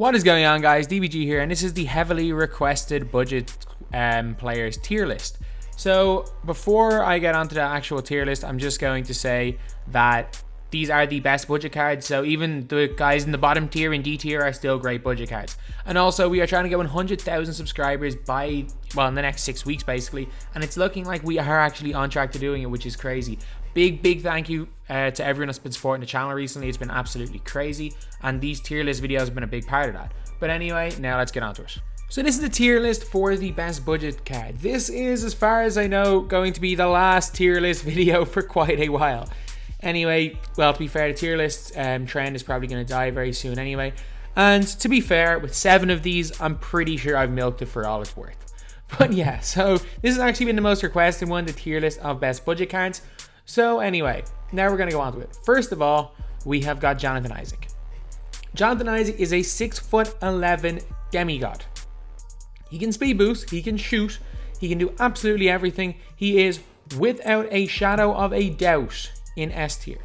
What is going on, guys? DBG here, and this is the heavily requested budget players tier list. So before I get onto the actual tier list, I'm just going to say that these are the best budget cards. So even the guys in the bottom tier and D tier are still great budget cards. And also, we are trying to get 100,000 subscribers by, well, in the next 6 weeks basically, and it's looking like we are actually on track to doing it, which is crazy. Big thank you to everyone that's been supporting the channel recently. It's been absolutely crazy, and these tier list videos have been a big part of that. But anyway, now let's get on to it. So this is the tier list for the best budget card. This is, as far as I know, going to be the last tier list video for quite a while. Anyway, well, to be fair, the tier list trend is probably going to die very soon anyway. And to be fair, with 7 of these, I'm pretty sure I've milked it for all it's worth. But yeah, so this has actually been the most requested one, the tier list of best budget cards. So anyway, now we're going to go on to it. First of all, we have got Jonathan Isaac. Jonathan Isaac is a 6'11" demigod. He can speed boost, he can shoot, he can do absolutely everything. He is, without a shadow of a doubt, in S tier.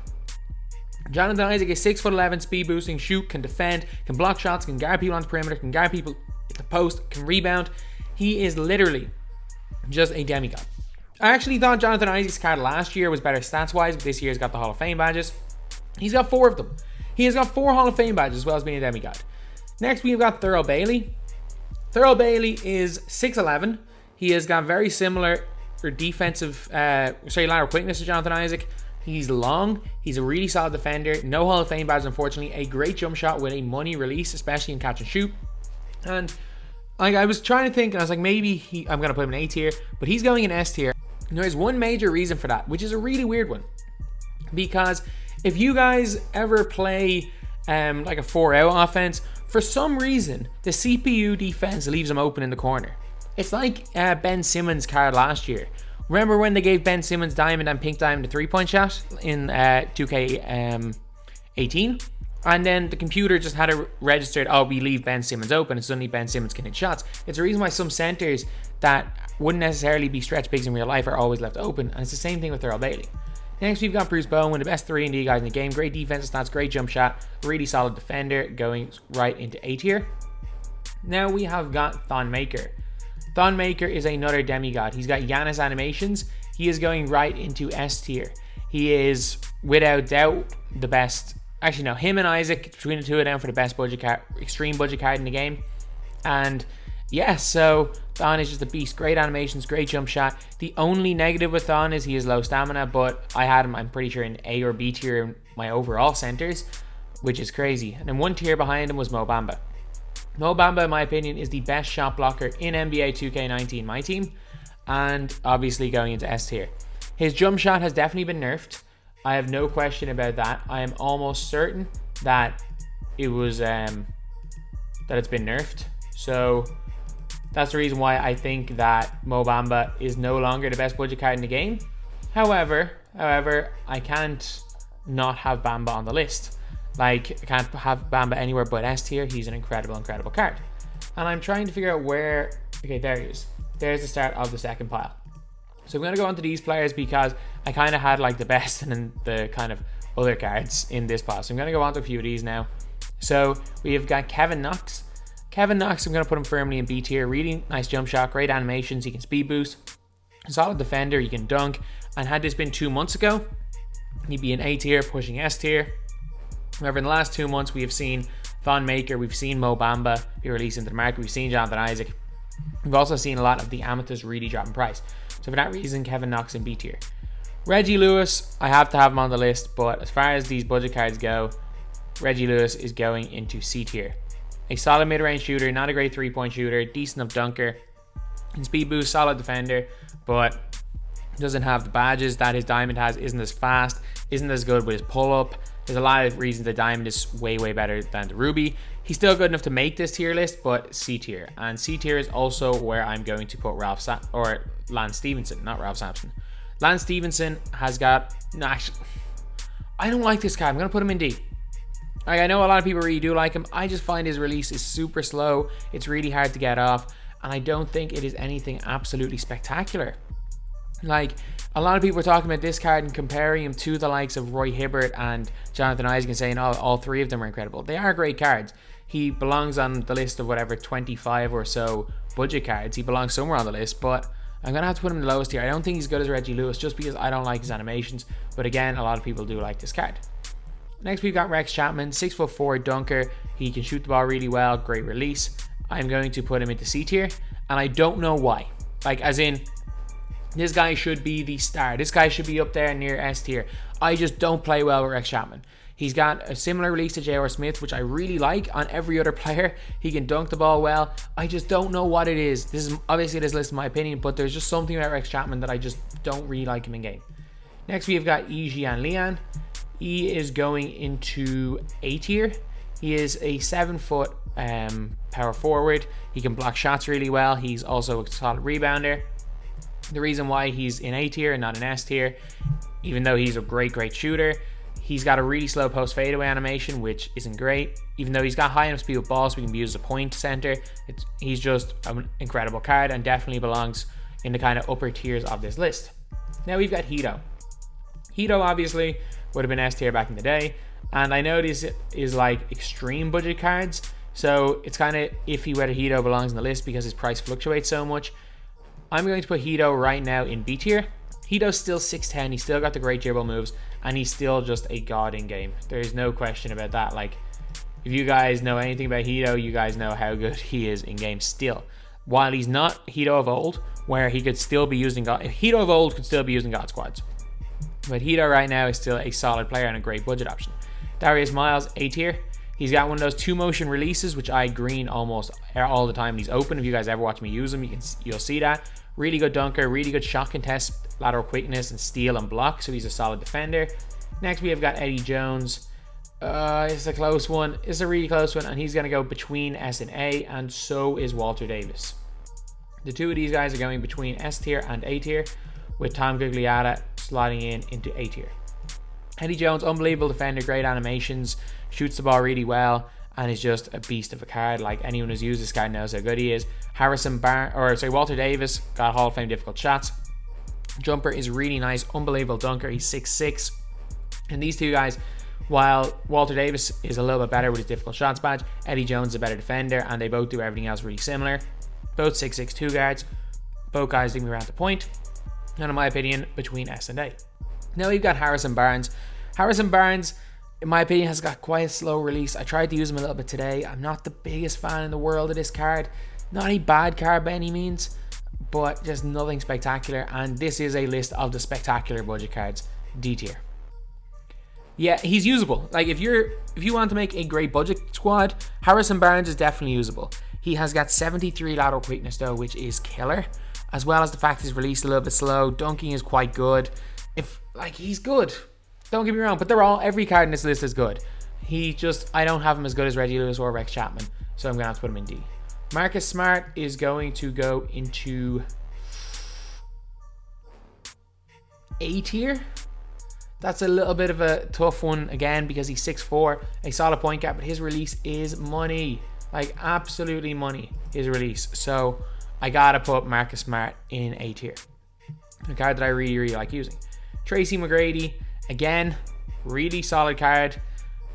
Jonathan Isaac is 6'11", speed boosting, shoot, can defend, can block shots, can guard people on the perimeter, can guard people at the post, can rebound. He is literally just a demigod. I actually thought Jonathan Isaac's card last year was better stats-wise, but this year's got the Hall of Fame badges. He's got 4 of them. He has got 4 Hall of Fame badges as well as being a demigod. Next, we've got Thurl Bailey. Thurl Bailey is 6'11". He has got very similar defensive, lateral quickness to Jonathan Isaac. He's long. He's a really solid defender. No Hall of Fame badge, unfortunately. A great jump shot with a money release, especially in catch and shoot. And I was trying to think, and I was like, maybe I'm going to put him in A tier, but he's going in S tier. And there's one major reason for that, which is a really weird one. Because if you guys ever play like a 4-out offense, for some reason, the CPU defense leaves him open in the corner. It's like Ben Simmons' card last year. Remember when they gave Ben Simmons Diamond and Pink Diamond a 3-point shot in 2K18? And then the computer just had it registered, oh, we leave Ben Simmons open, and suddenly Ben Simmons can hit shots. It's the reason why some centers that wouldn't necessarily be stretch bigs in real life are always left open, and it's the same thing with Thurl Bailey. Next, we've got Bruce Bowen, one of the best 3-and-D guys in the game. Great defensive stats, great jump shot, really solid defender, going right into A tier. Now we have got Thawne Maker. Thawne Maker is another demigod. He's got Giannis animations. He is going right into S tier. He is, without doubt, the best. Actually, no, him and Isaac, between the two of them, for the best budget card, extreme budget card in the game. And yeah, so Thawne is just a beast. Great animations, great jump shot. The only negative with Thawne is he has low stamina, but I had him, I'm pretty sure, in A or B tier in my overall centers, which is crazy. And then one tier behind him was Mo Bamba. Mo Bamba, in my opinion, is the best shot blocker in NBA 2K19 MyTEAM, and obviously going into S tier. His jump shot has definitely been nerfed. I have no question about that. I am almost certain that it was that it's been nerfed. So that's the reason why I think that Mo Bamba is no longer the best budget card in the game. However, I can't not have Bamba on the list. Like, I can't have Bamba anywhere but S tier. He's an incredible card. And I'm trying to figure out where... Okay, there he is. There's the start of the second pile. So I'm going to go on to these players because I kind of had like the best and then the kind of other cards in this pile. So I'm going to go on to a few of these now. So we have got Kevin Knox. Kevin Knox, I'm going to put him firmly in B tier. Really nice jump shot, great animations. He can speed boost, solid defender, he can dunk. And had this been 2 months ago, he'd be in A tier, pushing S tier. However, in the last 2 months, we have seen Thawne Maker, we've seen Mo Bamba be released into the market, we've seen Jonathan Isaac. We've also seen a lot of the amethysts really drop in price. So for that reason, Kevin Knox in B tier. Reggie Lewis, I have to have him on the list, but as far as these budget cards go, Reggie Lewis is going into C tier. A solid mid-range shooter, not a great 3-point shooter, decent enough dunker, can speed boost, solid defender, but doesn't have the badges that his diamond has, isn't as fast, isn't as good with his pull-up. There's a lot of reasons the diamond is way better than the ruby. He's still good enough to make this tier list, but C tier. And C tier is also where I'm going to put Lance Stephenson, not Ralph Sampson. Lance Stephenson has got... No, actually, I don't like this guy. I'm going to put him in D. Like, I know a lot of people really do like him. I just find his release is super slow. It's really hard to get off. And I don't think it is anything absolutely spectacular. Like, a lot of people are talking about this card and comparing him to the likes of Roy Hibbert and Jonathan Isaac and saying, oh, all 3 of them are incredible. They are great cards. he belongs on the list of whatever 25 or so budget cards. He belongs somewhere on the list, but I'm going to have to put him in the lowest tier. I don't think he's good as Reggie Lewis just because I don't like his animations. But again, a lot of people do like this card. Next, we've got Rex Chapman, 6'4" dunker. He can shoot the ball really well, great release. I'm going to put him into C tier, and I don't know why. Like, as in, this guy should be the star. This guy should be up there near S tier. I just don't play well with Rex Chapman. He's got a similar release to J.R. Smith, which I really like on every other player. He can dunk the ball well. I just don't know what it is. This is obviously this list, in my opinion, but there's just something about Rex Chapman that I just don't really like him in game. Next, we've got Jian Lian. He is going into A tier. He is a 7-foot power forward. He can block shots really well. He's also a solid rebounder. The reason why he's in A tier and not in S tier, even though he's a great shooter, he's got a really slow post fadeaway animation, which isn't great. Even though he's got high enough speed with balls, so he can be used as a point center. He's just an incredible card and definitely belongs in the kind of upper tiers of this list. Now we've got Hito. Hito obviously would have been S tier back in the day, and I know this is like extreme budget cards, so it's kind of iffy whether Hito belongs in the list because his price fluctuates so much. I'm going to put Hito right now in B tier. Hito's still 6'10", he's still got the great dribble moves, and he's still just a god in game. There's no question about that. Like, if you guys know anything about Hito, you guys know how good he is in game still. While he's not Hito of old, where he could still be using God, Hito of old could still be using God squads. But Hito right now is still a solid player and a great budget option. Darius Miles, A tier. He's got one of those 2-motion releases, which I green almost all the time. He's open. If you guys ever watch me use him, you'll see that. Really good dunker, really good shot contest, lateral quickness, and steal and block. So he's a solid defender. Next, we have got Eddie Jones. It's a close one. It's a really close one, and he's going to go between S and A, and so is Walter Davis. The two of these guys are going between S tier and A tier, with Tom Gugliotta sliding into A tier. Eddie Jones, unbelievable defender, great animations, shoots the ball really well, and is just a beast of a card. Like, anyone who's used this card knows how good he is. Walter Davis, got Hall of Fame difficult shots. Jumper is really nice, unbelievable dunker. He's 6'6". And these two guys, while Walter Davis is a little bit better with his difficult shots badge, Eddie Jones is a better defender, and they both do everything else really similar. Both 6'6" two guards. Both guys leave me around the point. And in my opinion, between S and A. Now we've got Harrison Barnes. Harrison Barnes, in my opinion, has got quite a slow release. I tried to use him a little bit today. I'm not the biggest fan in the world of this card. Not a bad card by any means, but just nothing spectacular. And this is a list of the spectacular budget cards, D tier. Yeah, he's usable. Like, if you want to make a great budget squad, Harrison Barnes is definitely usable. He has got 73 lateral quickness though, which is killer, as well as the fact he's released a little bit slow. Dunking is quite good. He's good. Don't get me wrong, but every card in this list is good. I don't have him as good as Reggie Lewis or Rex Chapman, so I'm going to have to put him in D. Marcus Smart is going to go into A tier. That's a little bit of a tough one again because he's 6'4", a solid point guard, but his release is money. Like, absolutely money, his release. So I got to put Marcus Smart in A tier. A card that I really like using. Tracy Mcgrady, again, really solid card,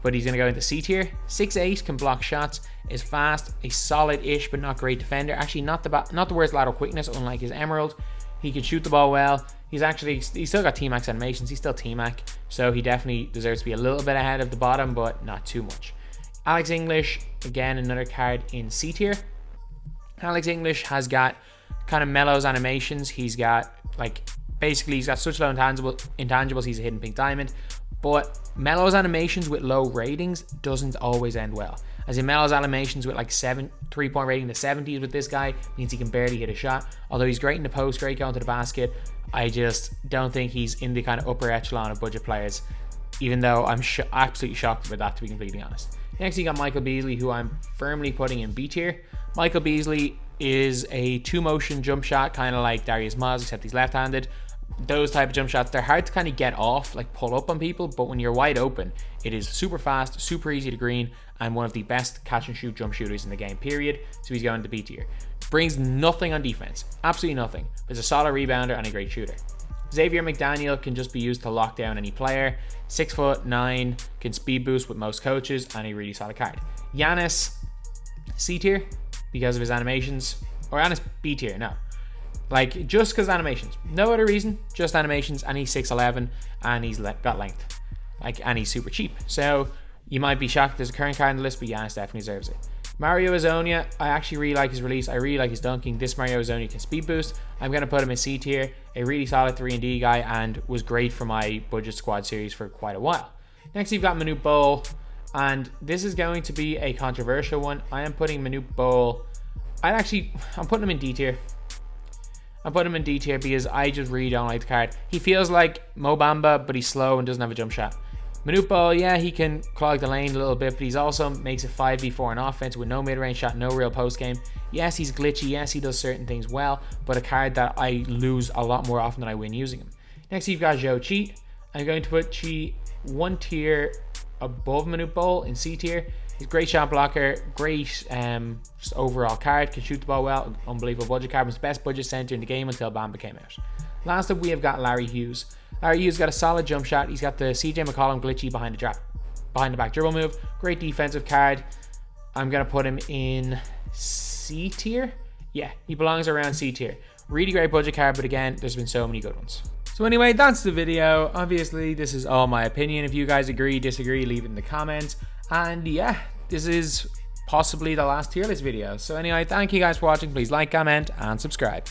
but he's going to go into C tier. 6'8", can block shots, is fast, a solid-ish but not great defender. Actually, not the worst lateral quickness, unlike his Emerald. He can shoot the ball well. He's still got T-Max animations. He's still T-Mac, so he definitely deserves to be a little bit ahead of the bottom, but not too much. Alex English, again, another card in C tier. Alex English has got kind of Mellows animations. He's got he's got such low intangibles, he's a hidden pink diamond. But Mellows animations with low ratings doesn't always end well. As in, Mellows animations with 3-point rating to 70s with this guy means he can barely hit a shot. Although he's great in the post, great going to the basket, I just don't think he's in the kind of upper echelon of budget players, even though I'm absolutely shocked about that, to be completely honest. Next, you got Michael Beasley, who I'm firmly putting in B tier. Michael Beasley is a 2-motion jump shot, kind of like Darius Miles, except he's left-handed. Those type of jump shots, they're hard to kind of get off, pull up on people, but when you're wide open, it is super fast, super easy to green, and one of the best catch and shoot jump shooters in the game, period. So he's going to B tier. Brings nothing on defense, absolutely nothing, but is a solid rebounder and a great shooter. Xavier McDaniel can just be used to lock down any player. 6'9", can speed boost with most coaches, and a really solid card. Giannis, C tier because of his animations, or honest B tier, no. Like, just because animations. No other reason, just animations, and he's 6'11", and he's got length. Like, and he's super cheap. So, you might be shocked there's a current card on the list, but Giannis definitely deserves it. Mario Azonia, I actually really like his release. I really like his dunking. This Mario Azonia can speed boost. I'm going to put him in C tier. A really solid 3&D guy, and was great for my budget squad series for quite a while. Next, you've got Manute Bol, and this is going to be a controversial one. I am putting Manute Bol... I'm putting him in D tier. I'm putting him in D tier because I just really don't like the card. He feels like Mo Bamba, but he's slow and doesn't have a jump shot. Manute Bol, yeah, he can clog the lane a little bit, but he's also makes it 5v4 in offense with no mid-range shot, no real post game. Yes, he's glitchy. Yes, he does certain things well, but a card that I lose a lot more often than I win using him. Next, you've got Zhou Qi. I'm going to put Qi one tier above Manute Bol in C tier. He's a great shot blocker, great just overall card, can shoot the ball well, unbelievable budget card, was the best budget center in the game until Bamba came out. Last up, we have got Larry Hughes. Larry Hughes got a solid jump shot. He's got the CJ McCollum glitchy behind the back dribble move. Great defensive card. I'm going to put him in C tier. Yeah, he belongs around C tier. Really great budget card, but again, there's been so many good ones. So anyway, that's the video. Obviously, this is all my opinion. If you guys agree, disagree, leave it in the comments. And yeah, this is possibly the last tier list video. So anyway, thank you guys for watching. Please like, comment, and subscribe.